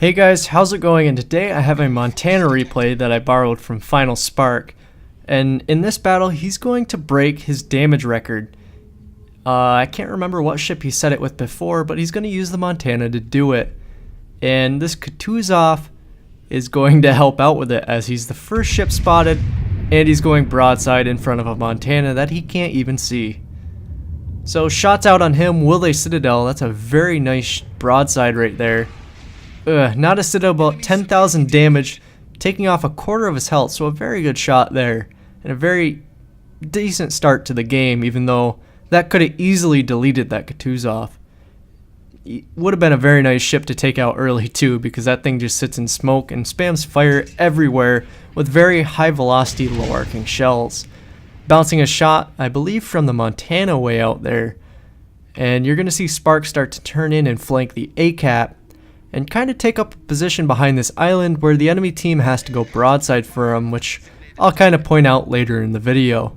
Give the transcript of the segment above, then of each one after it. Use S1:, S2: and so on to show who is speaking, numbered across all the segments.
S1: Hey guys, how's it going? And today I have a Montana replay that I borrowed from Final Spark. And in this battle, he's going to break his damage record. I can't remember what ship he set it with before, but he's going to use the Montana to do it. And this Kutuzov is going to help out with it as he's the first ship spotted, and he's going broadside in front of a Montana that he can't even see. So shots out on him, will they Citadel? That's a very nice broadside right there. Not a Citadel, about 10,000 damage, taking off a quarter of his health, so a very good shot there. And a very decent start to the game, even though that could have easily deleted that Kutuzov. Would have been a very nice ship to take out early too, because that thing just sits in smoke and spams fire everywhere with very high velocity low arcing shells. Bouncing a shot, I believe, from the Montana way out there. And you're going to see Spark start to turn in and flank the A-cap and kind of take up a position behind this island where the enemy team has to go broadside for him, which I'll kind of point out later in the video.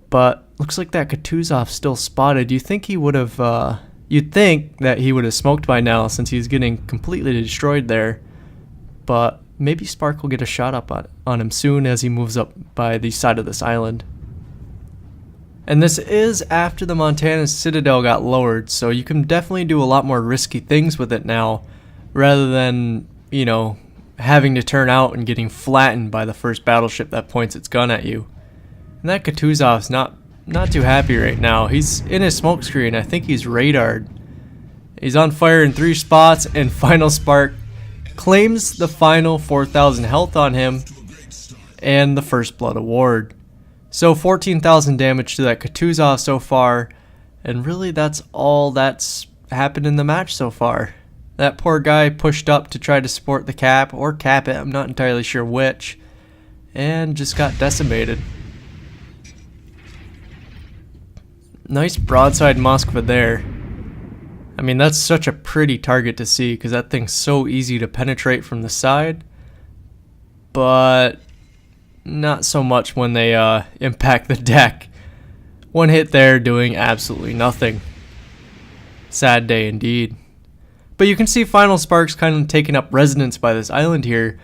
S1: But looks like that Kutuzov's still spotted. You think he would have, you'd think that he would have smoked by now since he's getting completely destroyed there. But maybe Spark will get a shot up on him soon as he moves up by the side of this island. And this is after the Montana's Citadel got lowered, so you can definitely do a lot more risky things with it now, rather than, you know, having to turn out and getting flattened by the first battleship that points its gun at you. And that Kutuzov's not too happy right now. He's in his smoke screen. I think he's radared. He's on fire in 3 spots, and Final Spark claims the final 4,000 health on him and the first blood award. So 14,000 damage to that Kutuzov so far, and really that's all that's happened in the match so far. That poor guy pushed up to try to support the cap, or cap it, I'm not entirely sure which, and just got decimated. Nice broadside Moskva there. I mean, that's such a pretty target to see because that thing's so easy to penetrate from the side, but not so much when they impact the deck. One hit there doing absolutely nothing. Sad day indeed. But you can see Final Spark's kind of taking up residence by this island here,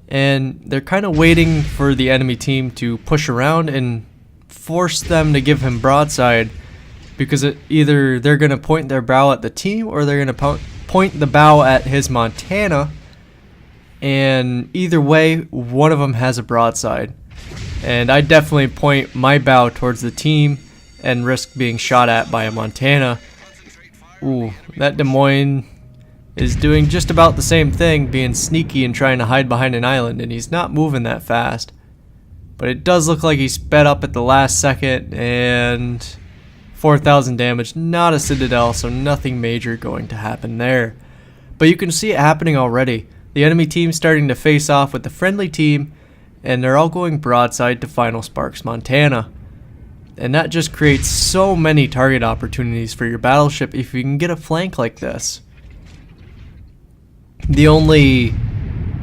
S1: and they're kind of waiting for the enemy team to push around and force them to give him broadside, because either they're going to point their bow at the team or they're going to point the bow at his Montana. And either way, one of them has a broadside. And I definitely point my bow towards the team and risk being shot at by a Montana. Ooh, that Des Moines is doing just about the same thing, being sneaky and trying to hide behind an island, and he's not moving that fast. But it does look like he sped up at the last second, and 4,000 damage, not a Citadel, so nothing major going to happen there. But you can see it happening already. The enemy team starting to face off with the friendly team, and they're all going broadside to Final Spark's Montana. And that just creates so many target opportunities for your battleship if you can get a flank like this. The only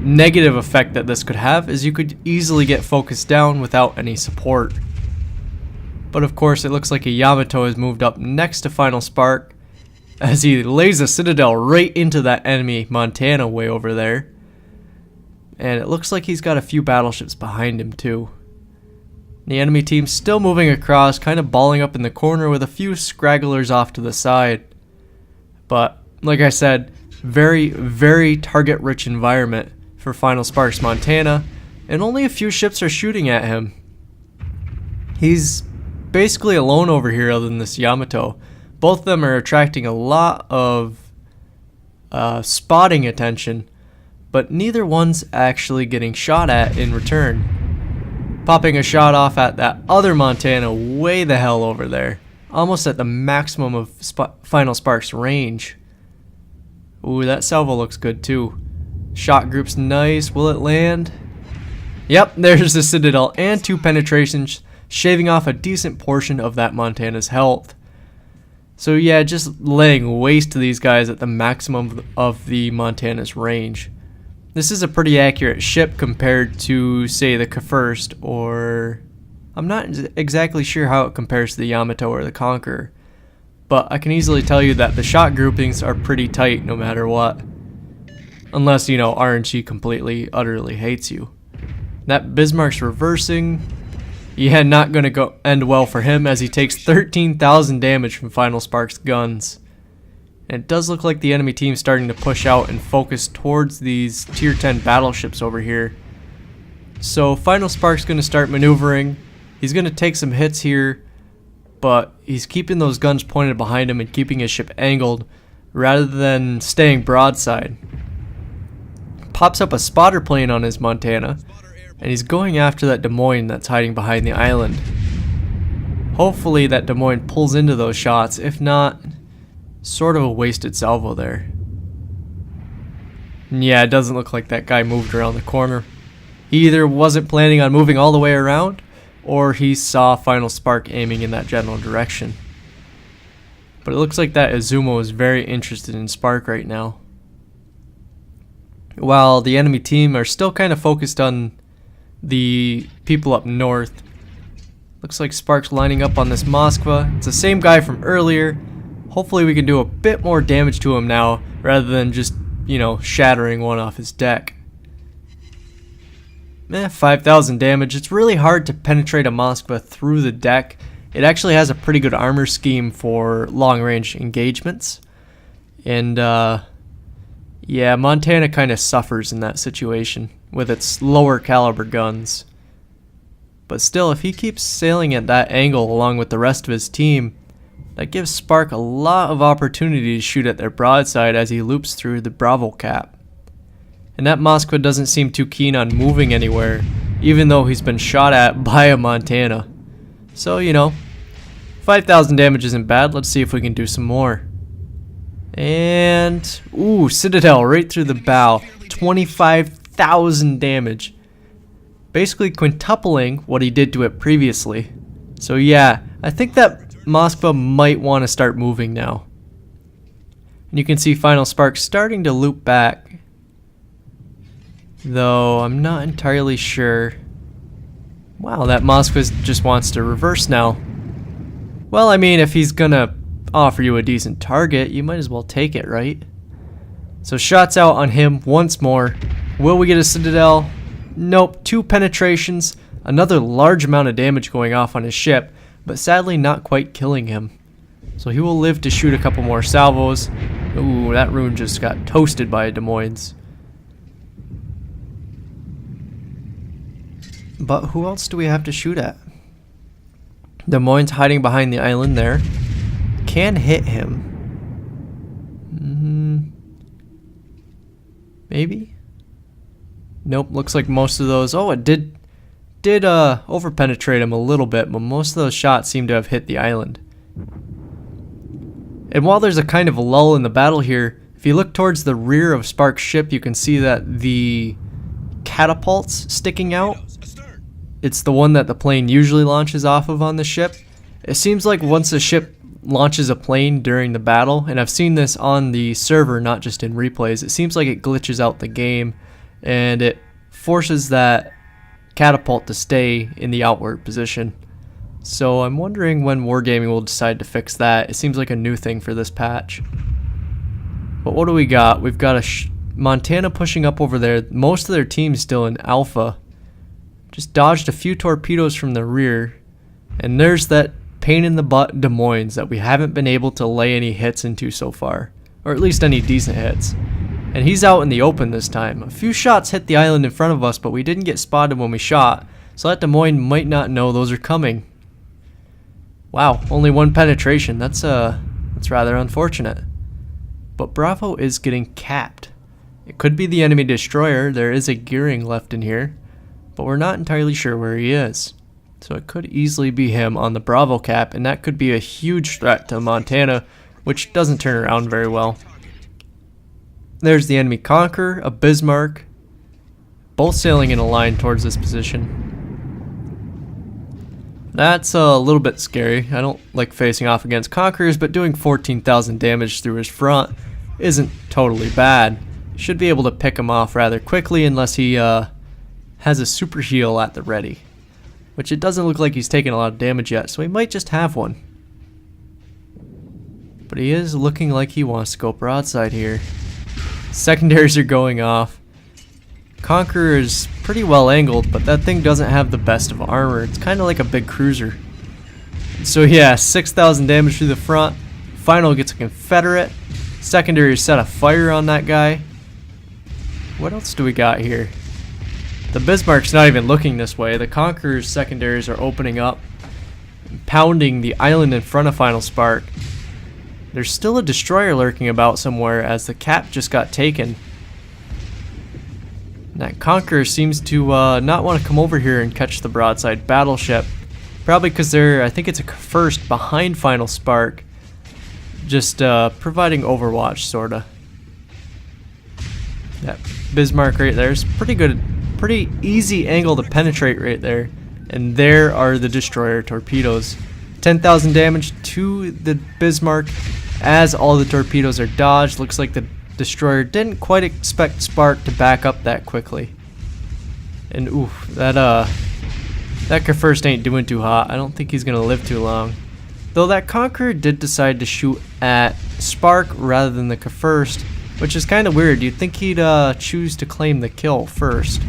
S1: negative effect that this could have is you could easily get focused down without any support. But of course, it looks like a Yamato has moved up next to Final Spark, as he lays a Citadel right into that enemy Montana way over there. And it looks like he's got a few battleships behind him too. The enemy team's still moving across, kind of balling up in the corner with a few scragglers off to the side. But like I said, very, very target-rich environment for Final Spark's Montana, and only a few ships are shooting at him. He's basically alone over here other than this Yamato. Both of them are attracting a lot of spotting attention, but neither one's actually getting shot at in return. Popping a shot off at that other Montana way the hell over there, almost at the maximum of Final Spark's range. Ooh, that salvo looks good too. Shot group's nice. Will it land? Yep, there's the Citadel and 2 penetrations, shaving off a decent portion of that Montana's health. So yeah, just laying waste to these guys at the maximum of the Montana's range. This is a pretty accurate ship compared to, say, the K1st, or I'm not exactly sure how it compares to the Yamato or the Conqueror. but I can easily tell you that the shot groupings are pretty tight no matter what. Unless, you know, RNG completely, utterly hates you. That Bismarck's reversing. Yeah, not going to end well for him as he takes 13,000 damage from Final Spark's guns. And it does look like the enemy team's starting to push out and focus towards these tier 10 battleships over here. So Final Spark's going to start maneuvering. He's going to take some hits here, but he's keeping those guns pointed behind him and keeping his ship angled rather than staying broadside. Pops up a spotter plane on his Montana, and he's going after that Des Moines that's hiding behind the island. Hopefully that Des Moines pulls into those shots. If not, sort of a wasted salvo there. And yeah, it doesn't look like that guy moved around the corner. He either wasn't planning on moving all the way around, or he saw Final Spark aiming in that general direction. But it looks like that Izumo is very interested in Spark right now. While the enemy team are still kind of focused on the people up north. Looks like Spark's lining up on this Moskva. It's the same guy from earlier. Hopefully we can do a bit more damage to him now rather than just, you know, shattering one off his deck. 5,000 damage. It's really hard to penetrate a Moskva through the deck. It actually has a pretty good armor scheme for long-range engagements. And, yeah, Montana kind of suffers in that situation with its lower caliber guns. But still, if he keeps sailing at that angle along with the rest of his team, that gives Spark a lot of opportunity to shoot at their broadside as he loops through the Bravo cap. And that Moskva doesn't seem too keen on moving anywhere, even though he's been shot at by a Montana. So, you know, 5,000 damage isn't bad. Let's see if we can do some more. And, ooh, Citadel right through the bow. 25,000 damage. Basically quintupling what he did to it previously. So yeah, I think that Moskva might want to start moving now. And you can see Final Spark starting to loop back. Though I'm not entirely sure. Wow, that Moskva just wants to reverse now. Well, I mean, if he's gonna offer you a decent target, you might as well take it, right? So shots out on him once more. Will we get a Citadel? Nope, 2 penetrations, another large amount of damage going off on his ship, but sadly not quite killing him. So he will live to shoot a couple more salvos. Ooh, that rune just got toasted by a Des Moines. But who else do we have to shoot at? Des Moines hiding behind the island there. Can hit him. Maybe? Nope, looks like most of those... Oh, it did over-penetrate him a little bit, but most of those shots seem to have hit the island. And while there's a kind of a lull in the battle here, if you look towards the rear of Spark's ship, you can see that the catapult's sticking out. It's the one that the plane usually launches off of on the ship. It seems like once a ship launches a plane during the battle, and I've seen this on the server, not just in replays, it seems like it glitches out the game, and it forces that catapult to stay in the outward position. So I'm wondering when Wargaming will decide to fix that. It seems like a new thing for this patch. But what do we got? We've got a Montana pushing up over there. Most of their team's still in Alpha. Just dodged a few torpedoes from the rear. And there's that pain in the butt Des Moines that we haven't been able to lay any hits into so far. Or at least any decent hits. And he's out in the open this time. A few shots hit the island in front of us, but we didn't get spotted when we shot. So that Des Moines might not know those are coming. Wow, only 1 penetration. That's rather unfortunate. But Bravo is getting capped. It could be the enemy destroyer. There is a gearing left in here, but we're not entirely sure where he is. So it could easily be him on the Bravo cap, and that could be a huge threat to Montana, which doesn't turn around very well. There's the enemy Conqueror, a Bismarck, both sailing in a line towards this position. That's a little bit scary. I don't like facing off against Conquerors, but doing 14,000 damage through his front isn't totally bad. You should be able to pick him off rather quickly unless he has a super heal at the ready. Which it doesn't look like he's taking a lot of damage yet, so he might just have one. But he is looking like he wants to go broadside here. Secondaries are going off. Conqueror is pretty well angled, but that thing doesn't have the best of armor. It's kind of like a big cruiser. So yeah, 6,000 damage through the front. Final gets a Confederate. Secondary set a fire on that guy. What else do we got here? The Bismarck's not even looking this way. The Conqueror's secondaries are opening up, pounding the island in front of Final Spark. There's still a destroyer lurking about somewhere as the cap just got taken. That Conqueror seems to not want to come over here and catch the broadside battleship. Probably because they're, I think it's a first behind Final Spark. Just providing overwatch, sorta. That Bismarck right there is pretty good, pretty easy angle to penetrate right there. And there are the destroyer torpedoes. 10,000 damage to the Bismarck as all the torpedoes are dodged. Looks like the destroyer didn't quite expect Spark to back up that quickly. And oof, that first ain't doing too hot. I don't think he's gonna live too long. Though that Conqueror did decide to shoot at Spark rather than the first, which is kind of weird. You'd think he'd choose to claim the kill first.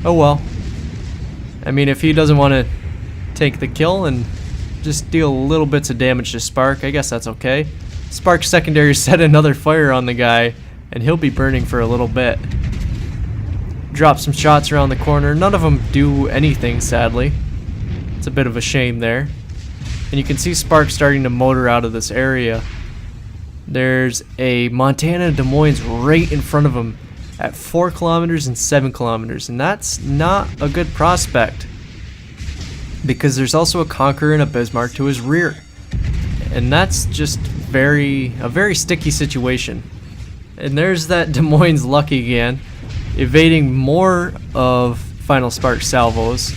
S1: Oh well. I mean, if he doesn't want to take the kill and just deal little bits of damage to Spark, I guess that's okay. Spark's secondary set another fire on the guy, and he'll be burning for a little bit. Drop some shots around the corner. None of them do anything, sadly. It's a bit of a shame there. And you can see Spark starting to motor out of this area. There's a Montana Des Moines right in front of him at 4 kilometers and 7 kilometers, and that's not a good prospect because there's also a Conqueror and a Bismarck to his rear, and that's just a very sticky situation. And there's that Des Moines Lucky again, evading more of Final Spark salvos.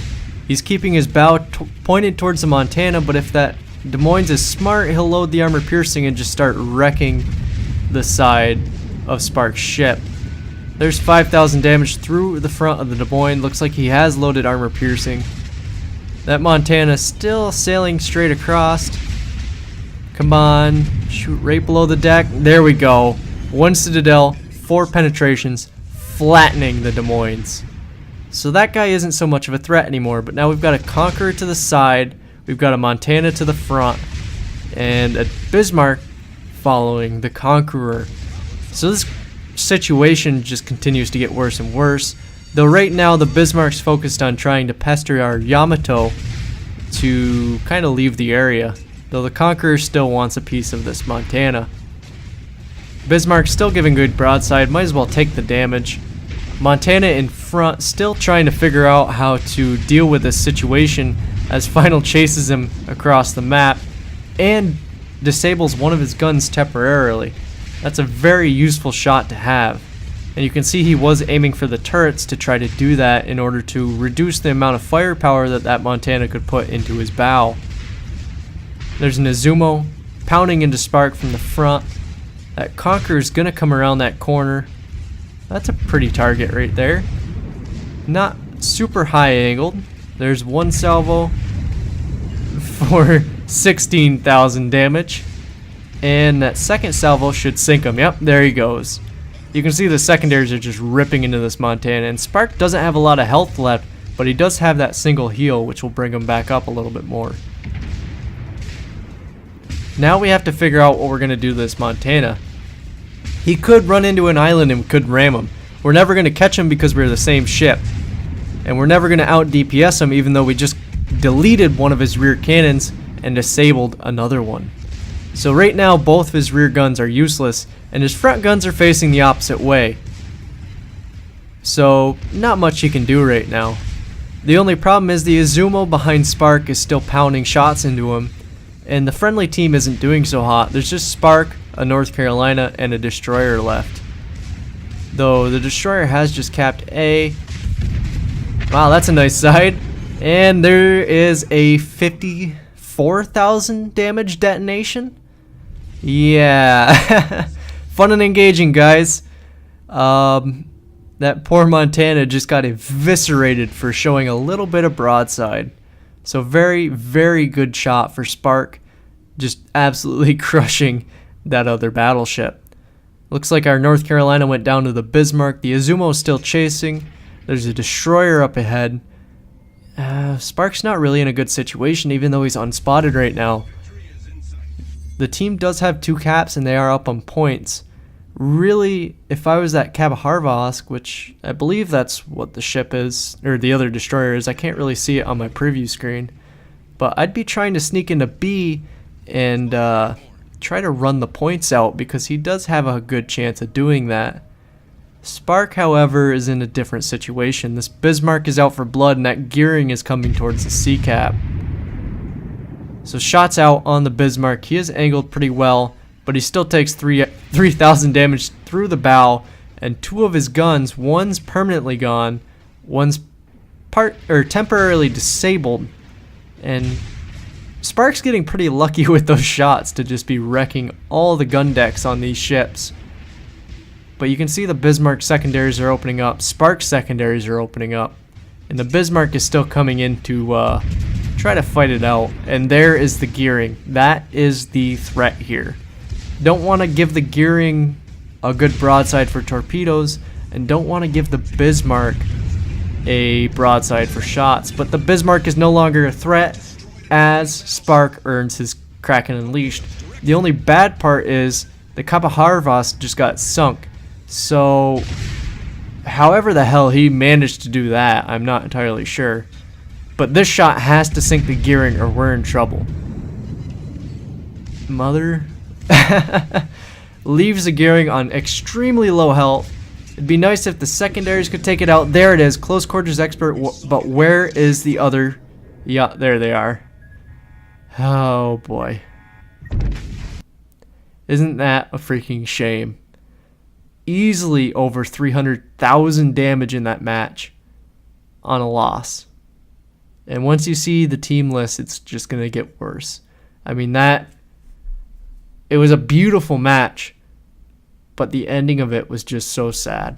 S1: He's keeping his bow pointed towards the Montana, but if that Des Moines is smart, he'll load the armor piercing and just start wrecking the side of Spark's ship. There's 5,000 damage through the front of the Des Moines. Looks like he has loaded armor piercing. That Montana still sailing straight across. Come on, shoot right below the deck. There we go. 1 Citadel, 4 penetrations, flattening the Des Moines. So that guy isn't so much of a threat anymore, but now we've got a Conqueror to the side, we've got a Montana to the front, and a Bismarck following the Conqueror. So this situation just continues to get worse and worse, though right now the Bismarck's focused on trying to pester our Yamato to kind of leave the area, though the Conqueror still wants a piece of this Montana. Bismarck's still giving good broadside, might as well take the damage. Montana in front, still trying to figure out how to deal with this situation as Final chases him across the map and disables one of his guns temporarily. That's a very useful shot to have. And you can see he was aiming for the turrets to try to do that in order to reduce the amount of firepower that Montana could put into his bow. There's an Izumo pounding into Spark from the front. That Conqueror's gonna come around that corner. That's a pretty target right there. Not super high angled. There's 1 salvo for 16,000 damage. And that second salvo should sink him. Yep, there he goes. You can see the secondaries are just ripping into this Montana. And Spark doesn't have a lot of health left, but he does have that single heal, which will bring him back up a little bit more. Now we have to figure out what we're going to do to this Montana. He could run into an island and could ram him. We're never going to catch him because we're the same ship. And we're never going to out DPS him, even though we just deleted one of his rear cannons and disabled another one. So right now both of his rear guns are useless, and his front guns are facing the opposite way. So not much he can do right now. The only problem is the Izumo behind Spark is still pounding shots into him, and the friendly team isn't doing so hot. There's just Spark, a North Carolina, and a destroyer left. Though the destroyer has just capped A. Wow, that's a nice side. And there is a 54,000 damage detonation. Yeah. Fun and engaging, guys. That poor Montana just got eviscerated for showing a little bit of broadside. So very, very good shot for Spark. Just absolutely crushing that other battleship. Looks like our North Carolina went down to the Bismarck. The Izumo's still chasing. There's a destroyer up ahead. Spark's not really in a good situation, even though he's unspotted right now. The team does have 2 caps, and they are up on points. Really, if I was at Cab Harvosk, which I believe that's what the ship is, or the other destroyer is, I can't really see it on my preview screen, but I'd be trying to sneak into B and try to run the points out, because he does have a good chance of doing that. Spark, however, is in a different situation. This Bismarck is out for blood, and that gearing is coming towards the C cap. So shots out on the Bismarck. He is angled pretty well, but he still takes 3,000 damage through the bow, and 2 of his guns, one's permanently gone, one's temporarily disabled, and Spark's getting pretty lucky with those shots to just be wrecking all the gun decks on these ships. But you can see the Bismarck secondaries are opening up, Spark secondaries are opening up, and the Bismarck is still coming in to try to fight it out. And there is the gearing. That is the threat here. Don't want to give the gearing a good broadside for torpedoes, and don't want to give the Bismarck a broadside for shots. But the Bismarck is no longer a threat as Spark earns his Kraken Unleashed. The only bad part is the Kappa Harvas just got sunk. So however the hell he managed to do that, I'm not entirely sure. But this shot has to sink the gearing or we're in trouble. Mother leaves the gearing on extremely low health. It'd be nice if the secondaries could take it out. There it is, close quarters expert, but where is the other? Yeah, there they are. Oh boy. Isn't that a freaking shame? Easily over 300,000 damage in that match on a loss. And once you see the team list, it's just going to get worse. I mean, it was a beautiful match, but the ending of it was just so sad.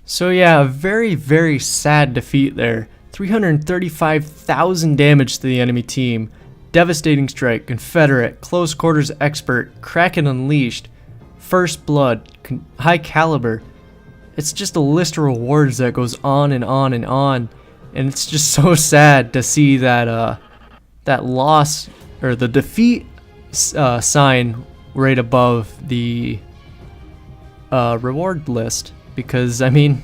S1: So yeah, a very, very sad defeat there. 335,000 damage to the enemy team. Devastating strike, Confederate, close quarters expert, Kraken Unleashed, First Blood, high caliber. It's just a list of rewards that goes on and on and on. And it's just so sad to see that that loss or the defeat sign right above the reward list, because I mean,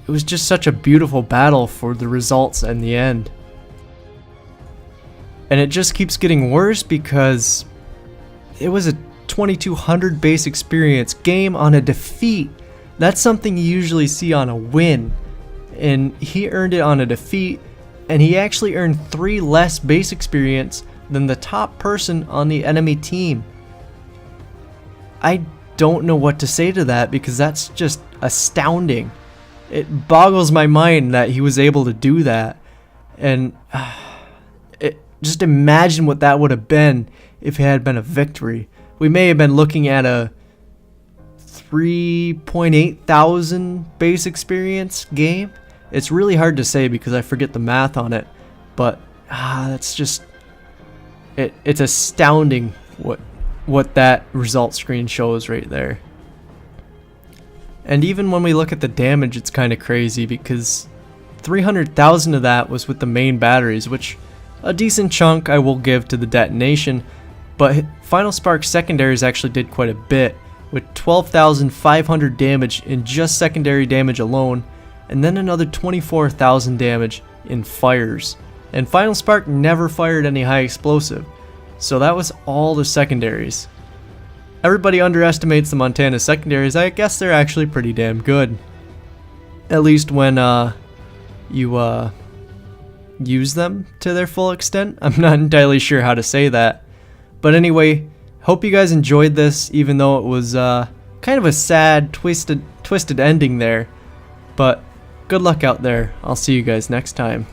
S1: it was just such a beautiful battle for the results in the end. And it just keeps getting worse because it was a 2200 base experience game on a defeat. That's something you usually see on a win. And he earned it on a defeat, and he actually earned 3 less base experience than the top person on the enemy team. I don't know what to say to that, because that's just astounding. It boggles my mind that he was able to do that. And just imagine what that would have been if it had been a victory. We may have been looking at a 3.8 thousand base experience game. It's really hard to say because I forget the math on it, but that's just it's astounding what that result screen shows right there. And even when we look at the damage, it's kind of crazy because 300,000 of that was with the main batteries, which a decent chunk I will give to the detonation, but Final Spark secondaries actually did quite a bit, with 12,500 damage in just secondary damage alone, and then another 24,000 damage in fires. And Final Spark never fired any high explosive, so that was all the secondaries. Everybody underestimates the Montana secondaries. I guess they're actually pretty damn good. At least when you use them to their full extent. I'm not entirely sure how to say that. But anyway, hope you guys enjoyed this, even though it was kind of a sad, twisted ending there. But good luck out there. I'll see you guys next time.